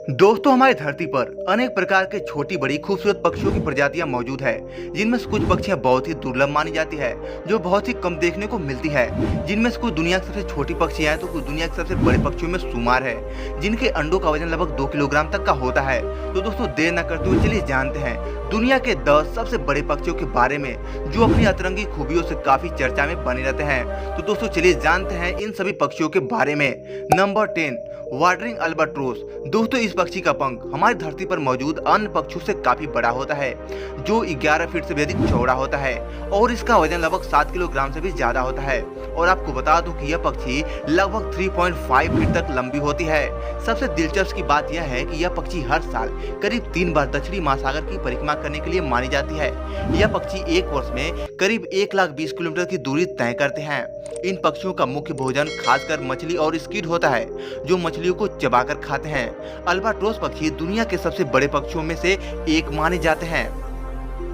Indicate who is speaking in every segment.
Speaker 1: दोस्तों, हमारी धरती पर अनेक प्रकार के छोटी बड़ी खूबसूरत पक्षियों की प्रजातियां मौजूद है, जिनमें से कुछ पक्षियां बहुत ही दुर्लभ मानी जाती है, जो बहुत ही कम देखने को मिलती है। जिनमें से कुछ दुनिया की सबसे छोटी पक्षियां हैं तो कुछ दुनिया के सबसे बड़े पक्षियों में शुमार है, जिनके अंडों का वजन लगभग 2 किलोग्राम तक का होता है। तो दोस्तों, देर न करते हुए चलिए जानते हैं दुनिया के 10 सबसे बड़े पक्षियों के बारे में, जो अपनी अतरंगी खूबियों से काफी चर्चा में बने रहते हैं। तो दोस्तों, चलिए जानते हैं इन सभी पक्षियों के बारे में। Number 10, watering albatross. दोस्तों, इस पक्षी का पंख हमारी धरती पर मौजूद अन्य पक्षियों से काफी बड़ा होता है, जो 11 फीट से भी अधिक चौड़ा होता है और इसका वजन लगभग 7 किलोग्राम से भी ज्यादा होता है। और आपको बता दूं कि यह पक्षी लगभग 3.5 फीट तक लंबी होती है। सबसे दिलचस्प की बात यह है कि यह पक्षी हर साल करीब 3 बार दक्षिणी महासागर की परिक्रमा करने के लिए मानी जाती है। यह पक्षी एक वर्ष में करीब 1,20,000 किलोमीटर की दूरी तय करते हैं। इन पक्षियों का मुख्य भोजन खासकर मछली और स्क्विड होता है, जो मछलियों को चबाकर खाते हैं। अल्बाट्रोस पक्षी दुनिया के सबसे बड़े पक्षियों में से एक माने जाते हैं।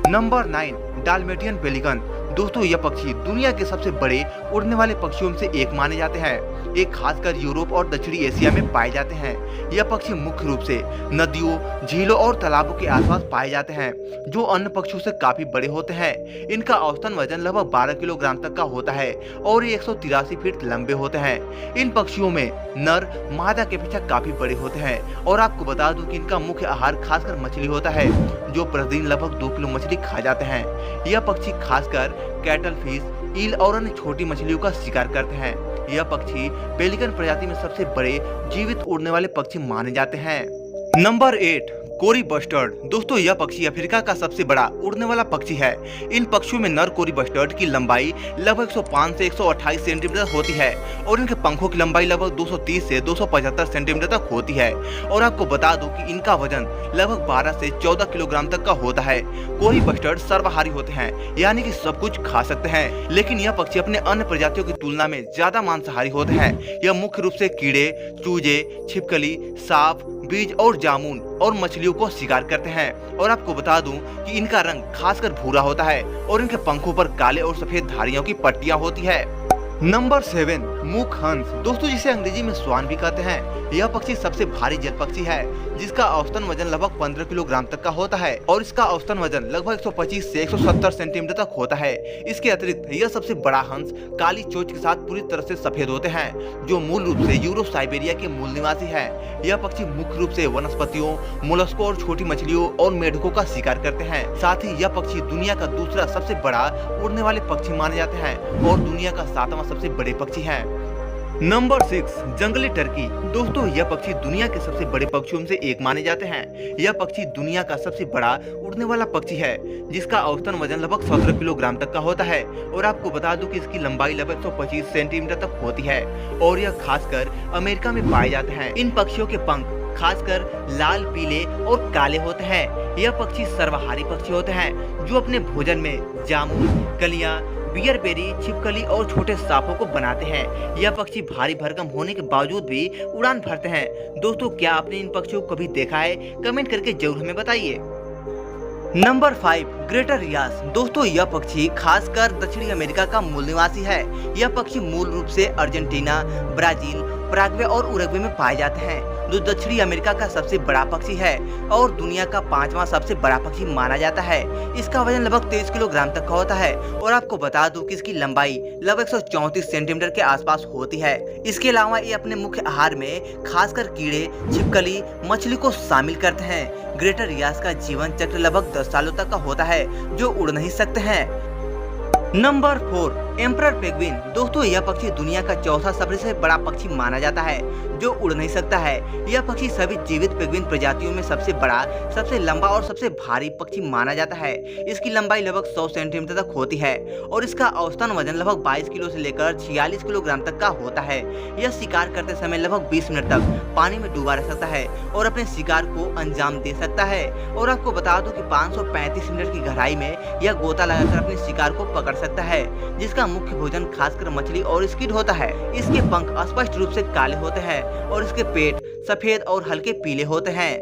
Speaker 1: Number 9, Dalmatian pelican. दोस्तों, यह पक्षी दुनिया के सबसे बड़े उड़ने वाले पक्षियों में से एक माने जाते हैं। ये खासकर यूरोप और दक्षिणी एशिया में पाए जाते हैं। यह पक्षी मुख्य रूप से नदियों, झीलों और तालाबों के आसपास पाए जाते हैं, जो अन्य पक्षियों से काफी बड़े होते हैं। इनका औसतन वजन लगभग 12 किलोग्राम तक का होता है और ये 183 फीट लंबे होते हैं। इन पक्षियों में नर मादा के अपेक्षा काफी बड़े होते हैं। और आपको बता दूं कि इनका मुख्य आहार खासकर मछली होता है, जो प्रतिदिन लगभग 2 किलो मछली खा जाते हैं। यह पक्षी खासकर कैटल फिश, ईल और अन्य छोटी मछलियों का शिकार करते हैं। यह पक्षी पेलिकन प्रजाति में सबसे बड़े जीवित उड़ने वाले पक्षी माने जाते हैं। नंबर 8, कोरी बस्टर्ड। दोस्तों, यह पक्षी अफ्रीका का सबसे बड़ा उड़ने वाला पक्षी है। इन पक्षियों में नर कोरी बस्टर्ड की लंबाई लगभग 105 से 128 सेंटीमीटर होती है और इनके पंखों की लंबाई लगभग 230 से 275 सेंटीमीटर तक होती है। और आपको बता दूं कि इनका वजन लगभग 12 से 14 किलोग्राम तक का होता है। कोरी बस्टर्ड सर्वाहारी होते हैं, यानी कि सब कुछ खा सकते हैं, लेकिन यह पक्षी अपने अन्य प्रजातियों की तुलना में ज्यादा मांसाहारी होते हैं। यह मुख्य रूप से कीड़े, चूजे, छिपकली, सांप, बीज और जामुन और मछलियों को शिकार करते हैं। और आपको बता दूं कि इनका रंग खासकर भूरा होता है और इनके पंखों पर काले और सफेद धारियों की पट्टियां होती है। नंबर 7, मूक हंस। दोस्तों, जिसे अंग्रेजी में स्वान भी कहते हैं, यह पक्षी सबसे भारी जल पक्षी है, जिसका औसतन वजन लगभग 15 किलोग्राम तक का होता है और इसका औसतन वजन लगभग 125 से 170 सेंटीमीटर तक होता है। इसके अतिरिक्त यह सबसे बड़ा हंस काली चोंच के साथ पूरी तरह से सफेद होते हैं, जो मूल रूप से यूरोप साइबेरिया के मूल निवासी है। यह पक्षी मुख्य रूप से वनस्पतियों, मोलस्कों और छोटी मछलियों और मेढकों का शिकार करते हैं। साथ ही यह पक्षी दुनिया का दूसरा सबसे बड़ा उड़ने वाले पक्षी माने जाते हैं और दुनिया का 7वां सबसे बड़े पक्षी हैं। नंबर 6, जंगली टर्की। दोस्तों, यह पक्षी दुनिया के सबसे बड़े पक्षियों में से एक माने जाते हैं। यह पक्षी दुनिया का सबसे बड़ा उड़ने वाला पक्षी है, जिसका औसतन वजन लगभग 17 किलोग्राम तक का होता है। और आपको बता दूं कि इसकी लंबाई लगभग 125 सेंटीमीटर तक होती है और यह खासकर अमेरिका में पाए जाते हैं। इन पक्षियों के पंख खासकर लाल, पीले और काले होते हैं। यह पक्षी सर्वाहारी पक्षी होते हैं, जो अपने भोजन में जामुन, कलियां, बियरबेरी, छिपकली और छोटे सांपों को बनाते हैं। यह पक्षी भारी भरकम होने के बावजूद भी उड़ान भरते हैं। दोस्तों, क्या आपने इन पक्षियों को कभी देखा है? कमेंट करके जरूर हमें बताइए। नंबर 5, ग्रेटर रियास। दोस्तों, यह पक्षी खासकर दक्षिणी अमेरिका का मूल निवासी है। यह पक्षी मूल रूप से अर्जेंटीना, ब्राजील, पराग्वे और उरुग्वे में पाए जाते हैं, जो दक्षिणी अमेरिका का सबसे बड़ा पक्षी है और दुनिया का 5वां सबसे बड़ा पक्षी माना जाता है। इसका वजन लगभग 23 किलोग्राम तक का होता है और आपको बता दूं कि इसकी लंबाई लगभग 134 सेंटीमीटर के आसपास होती है। इसके अलावा ये अपने मुख्य आहार में खासकर कीड़े, छिपकली, मछली को शामिल करते हैं। ग्रेटर रियास का जीवन चक्र लगभग 10 सालों तक का होता है, जो उड़ नहीं सकते हैं। Number 4, emperor penguin. दोस्तों, यह पक्षी दुनिया का 4था सबसे बड़ा पक्षी माना जाता है, जो उड़ नहीं सकता है। यह पक्षी सभी जीवित पेंगुइन प्रजातियों में सबसे बड़ा, सबसे लंबा और सबसे भारी पक्षी माना जाता है। इसकी लंबाई लगभग 100 सेंटीमीटर तक होती है और इसका औसतन वजन लगभग 22 किलो से लेकर 46 किलोग्राम तक का होता है। यह शिकार करते समय लगभग 20 मिनट तक पानी में डूबा रह सकता है और अपने शिकार को अंजाम दे सकता है। और आपको बता दूं कि 535 मिनट की गहराई में यह गोता लगाकर अपने शिकार को पकड़ सकता है, जिसका मुख्य भोजन खासकर मछली और स्क्विड होता है। इसके पंख स्पष्ट रूप से काले होते हैं और इसके पेट सफेद और हल्के पीले होते हैं।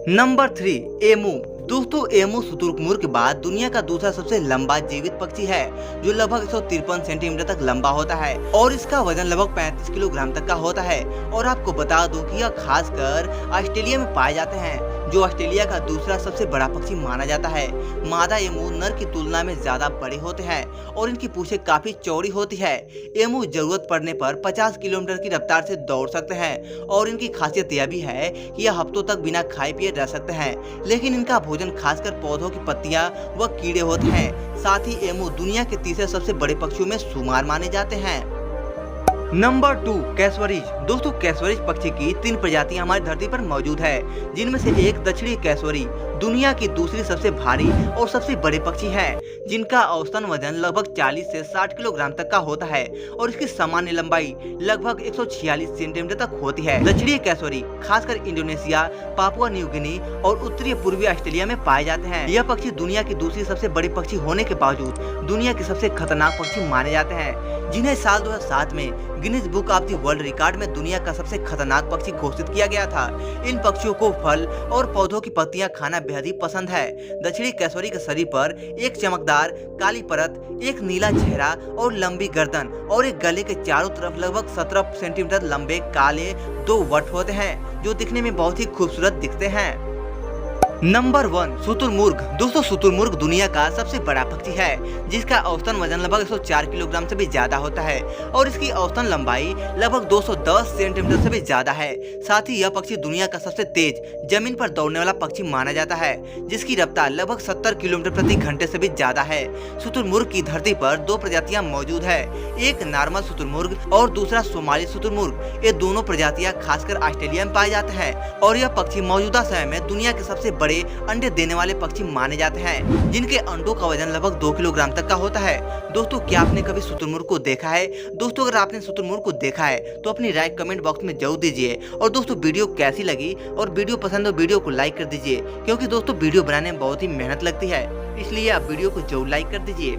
Speaker 1: Number 3, emu. दोस्तों एमू शुतुरमुर्ग के बाद दुनिया का दूसरा सबसे लंबा जीवित पक्षी है, जो लगभग 153 सेंटीमीटर तक लंबा होता है और इसका वजन लगभग 35 किलोग्राम तक का होता है। और आपको बता दूं कि यह खासकर ऑस्ट्रेलिया में पाए जाते हैं, जो ऑस्ट्रेलिया का दूसरा सबसे बड़ा पक्षी माना जाता है। मादा एमू नर की तुलना में ज्यादा बड़े होते हैं और इनकी पूंछें काफी चौड़ी होती है। एमू जरूरत पड़ने पर 50 किलोमीटर की रफ्तार से दौड़ सकते हैं और इनकी खासियत यह भी है कि यह हफ्तों तक बिना खाए पिए रह सकते हैं, लेकिन इनका भोजन खासकर पौधों की पत्तियां व कीड़े होते हैं। साथ ही एमू दुनिया के तीसरे सबसे बड़े पक्षियों में शुमार माने जाते हैं। नंबर 2 कैसवरीज। दोस्तों कैसवरीज पक्षी की 3 प्रजातियां हमारी धरती पर मौजूद है, जिनमें से एक दक्षिणी कैसवरी दुनिया की दूसरी सबसे भारी और सबसे बड़े पक्षी है, जिनका औसतन वजन लगभग 40 से 60 किलोग्राम तक का होता है और इसकी सामान्य लंबाई लगभग 146 सेंटीमीटर तक होती है। दक्षिणी कैसवरी खासकर इंडोनेशिया, पापुआ न्यू गिनी और उत्तरी पूर्वी ऑस्ट्रेलिया में पाए जाते हैं। यह पक्षी दुनिया की दूसरी सबसे बड़ी पक्षी होने के बावजूद दुनिया के सबसे खतरनाक पक्षी माने जाते हैं, जिन्हें साल 2007 में Guinness book of the world record में दुनिया का सबसे खतरनाक पक्षी घोषित किया गया था। इन पक्षियों को फल और पौधों की पत्तियां खाना बेहद ही पसंद है। दक्षिणी कैसवरी के शरीर पर एक चमकदार काली परत, एक नीला चेहरा और लंबी गर्दन और एक गले के चारों तरफ लगभग 17 सेंटीमीटर लंबे काले 2 वट होते हैं, जो दिखने में बहुत ही खूबसूरत दिखते हैं। नंबर 1 शुतुरमुर्ग। दोस्तों शुतुरमुर्ग दुनिया का सबसे बड़ा पक्षी है, जिसका औसतन वजन लगभग 104 किलोग्राम से भी ज्यादा होता है और इसकी औसतन लंबाई लगभग 210 सेंटीमीटर से भी ज्यादा है। साथ ही यह पक्षी दुनिया का सबसे तेज जमीन पर दौड़ने वाला पक्षी माना जाता है, जिसकी रफ्तार लगभग 70 किलोमीटर प्रति घंटे से भी ज्यादा है। शुतुरमुर्ग की धरती पर 2 प्रजातियां मौजूद है, एक नॉर्मल शुतुरमुर्ग और दूसरा सोमाली शुतुरमुर्ग। ये दोनों प्रजातियां खासकर ऑस्ट्रेलिया में पाए जाते हैं और यह पक्षी मौजूदा समय में दुनिया के सबसे बड़े अंडे देने वाले पक्षी माने जाते हैं, जिनके अंडों का वजन लगभग 2 किलोग्राम तक का होता है। दोस्तों क्या आपने कभी शुतुरमुर्ग को देखा है? दोस्तों अगर आपने शुतुरमुर्ग को देखा है तो अपनी राय कमेंट बॉक्स में जरूर दीजिए। और दोस्तों वीडियो कैसी लगी और वीडियो पसंद हो वीडियो को लाइक कर दीजिए, क्योंकि दोस्तों वीडियो बनाने में बहुत ही मेहनत लगती है, इसलिए आप वीडियो को जरूर लाइक कर दीजिए।